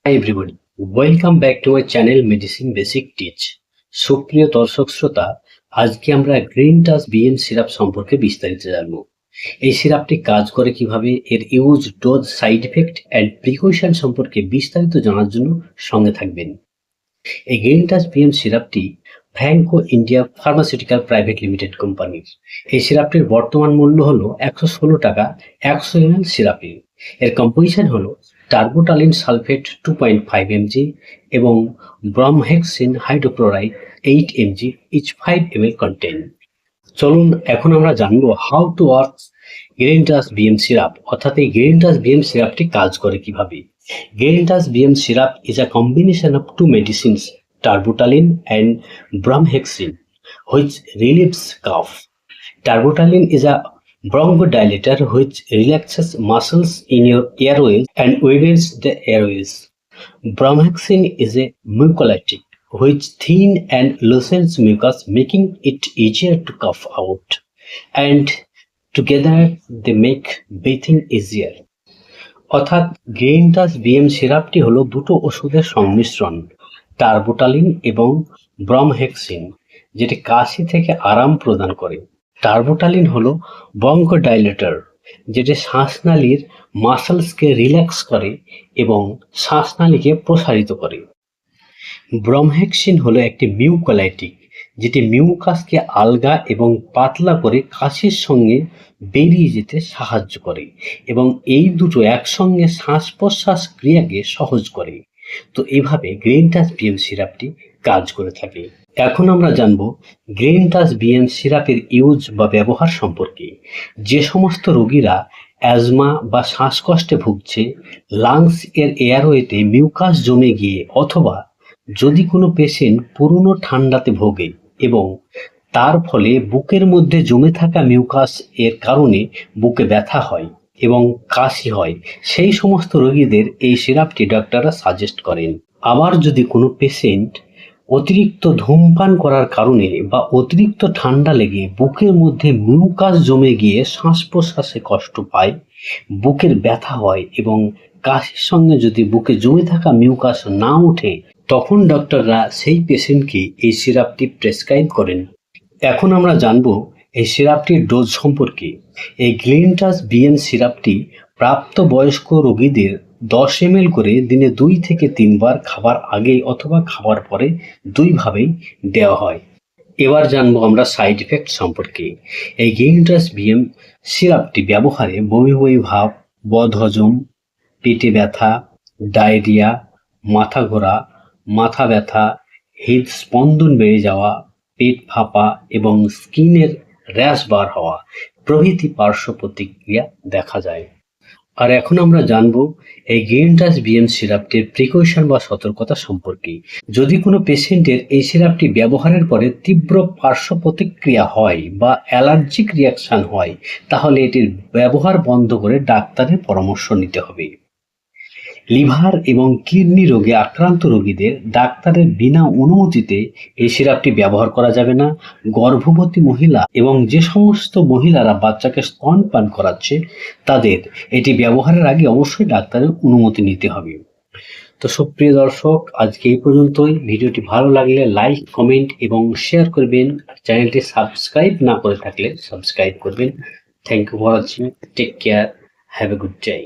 Hi everybody, welcome back to my channel Medicine Basic Teach. সুপ্রিয় দর্শক শ্রোতা, আজকে আমরা গ্রিনটাস বিএম সিরাপ সম্পর্কে বিস্তারিত জানবো। এই সিরাপটি কাজ করে কিভাবে, এর use, dose, side effect and precaution সম্পর্কে বিস্তারিত জানার জন্য সঙ্গে থাকবেন। এই গ্রিনটাস বিএম সিরাপটি Franco India pharmaceutical private limited কোম্পানির। এই সিরাপটির বর্তমান মূল্য হলো 116 টাকা 100 ml সিরাপে। এর কম্পোজিশন হলো টার্বোটালিন সালফেট 2.5 mg এবং bromhexine hydrochloride 8 mg each 5 ml content. চলুন এখন আমরা জানবো how to work Greentus BM syrup, অর্থাৎ এই গ্রিনটাস বিএম সিরাপটি কাজ করে কিভাবে। Grilinctus BM syrup is a combination of two medicines, tarbutalin and bromhexin, which relieves cough. Tarbutalin is a bronchodilator which relaxes muscles in your airways and widens the airways. Bromhexin is a mucolytic which thin and loosens mucus, making it easier to cough out. And together they make breathing easier. অর্থাৎ গ্রিনটাস BM সিরাপটি হলো দুটো ওষুধের সংমিশ্রণ, টার্বোটালিন এবং ব্রমহেক্সিন, যেটি কাশি থেকে আরাম প্রদান করে। টার্বোটালিন হলো ব্রঙ্কোডাইলেটর, যেটি শ্বাসনালীর মাসলসকে রিল্যাক্স করে এবং শ্বাসনালীকে প্রসারিত করে। ব্রমহেক্সিন হলো একটি মিউকোলাইটিক, যেটি মিউকাসকে আলগা এবং পাতলা করে কাশির সঙ্গে বেরিয়ে যেতে সাহায্য করে এবং এই দুটো একসঙ্গে শ্বাস প্রশ্বাস ক্রিয়াকে সহজ করে। তো এইভাবে গ্রিনটাস বিএম সিরাপটি কাজ করে থাকে। এখন আমরা জানবো গ্রিনটাস বিএম সিরাপের ইউজ বা ব্যবহার সম্পর্কে। যে সমস্ত রোগীরা অ্যাজমা বা শ্বাসকষ্টে ভুগছে, লাংস এর এয়ারওয়েতে মিউকাস জমে গিয়ে, অথবা যদি কোনো পেশেন্ট পুরনো ঠান্ডাতে ভোগে এবং তার ফলে বুকের মধ্যে জমে থাকা মিউকাস এর কারণে বুকে ব্যথা হয় এবং কাশি হয়, সেই সমস্ত রোগীদের এই সিরাপটি ডাক্তাররা সাজেস্ট করেন। আবার যদি কোনো পেশেন্ট অতিরিক্ত ধূমপান করার কারণে বা অতিরিক্ত ঠান্ডা লেগে বুকের মধ্যে মিউকাস জমে গিয়ে শ্বাস প্রশ্বাসে কষ্ট পায়, বুকের ব্যথা হয় এবং কাশির সঙ্গে যদি বুকে জমে থাকা মিউকাস না ওঠে, তখন ডক্টররা সেই পেশেন্টকে এই সিরাপটি প্রেসক্রাইব করেন। এখন আমরা জানবো এই সিরাপটির ডোজ সম্পর্কে। এই গ্রিনটাস বিএম সিরাপটি প্রাপ্তবয়স্ক রোগীদের 10 ml করে দিনে 2 থেকে 3 বার, খাবার আগে অথবা খাবার পরে 2 ভাবেই দেওয়া হয়। এবার জানবো আমরা সাইড ইফেক্ট সম্পর্কে। এই গ্রিনটাস বিএম সিরাপটি ব্যবহারে বমি বমি ভাব, বদহজম, পেটে ব্যথা, ডায়রিয়া, মাথা ঘোরা, মাথা ব্যথা, হৃদস্পন্দন বেড়ে যাওয়া, পেট ফাঁপা এবং স্কিনের র্যাশ বার হওয়া প্রভৃতি পার্শ্ব প্রতিক্রিয়া দেখা যায়। আর এখন আমরা জানবো এই গ্রিনটাস বিএম সিরাপটির প্রিকশন বা সতর্কতা সম্পর্কে। যদি কোনো পেশেন্টের এই সিরাপটি ব্যবহারের পরে তীব্র পার্শ্ব প্রতিক্রিয়া হয় বা অ্যালার্জিক রিয়াকশন হয়, তাহলে এটির ব্যবহার বন্ধ করে ডাক্তারের পরামর্শ নিতে হবে। লিভার এবং কিডনি রোগে আক্রান্ত রোগীদের ডাক্তারের বিনা অনুমতিতে এই সিরাপটি ব্যবহার করা যাবে না। গর্ভবতী মহিলা এবং যে সমস্ত মহিলারা বাচ্চাকে স্তনপান করাচ্ছে, তাদের এটি ব্যবহারের আগে অবশ্যই ডাক্তারের অনুমতি নিতে হবে। তো সুপ্রিয় দর্শক, আজকে এই পর্যন্তই। ভিডিওটি ভালো লাগলে লাইক, কমেন্ট এবং শেয়ার করবেন। চ্যানেলটি সাবস্ক্রাইব না করে থাকলে সাবস্ক্রাইব করবেন। Thank you for watching. Take care. Have a good day.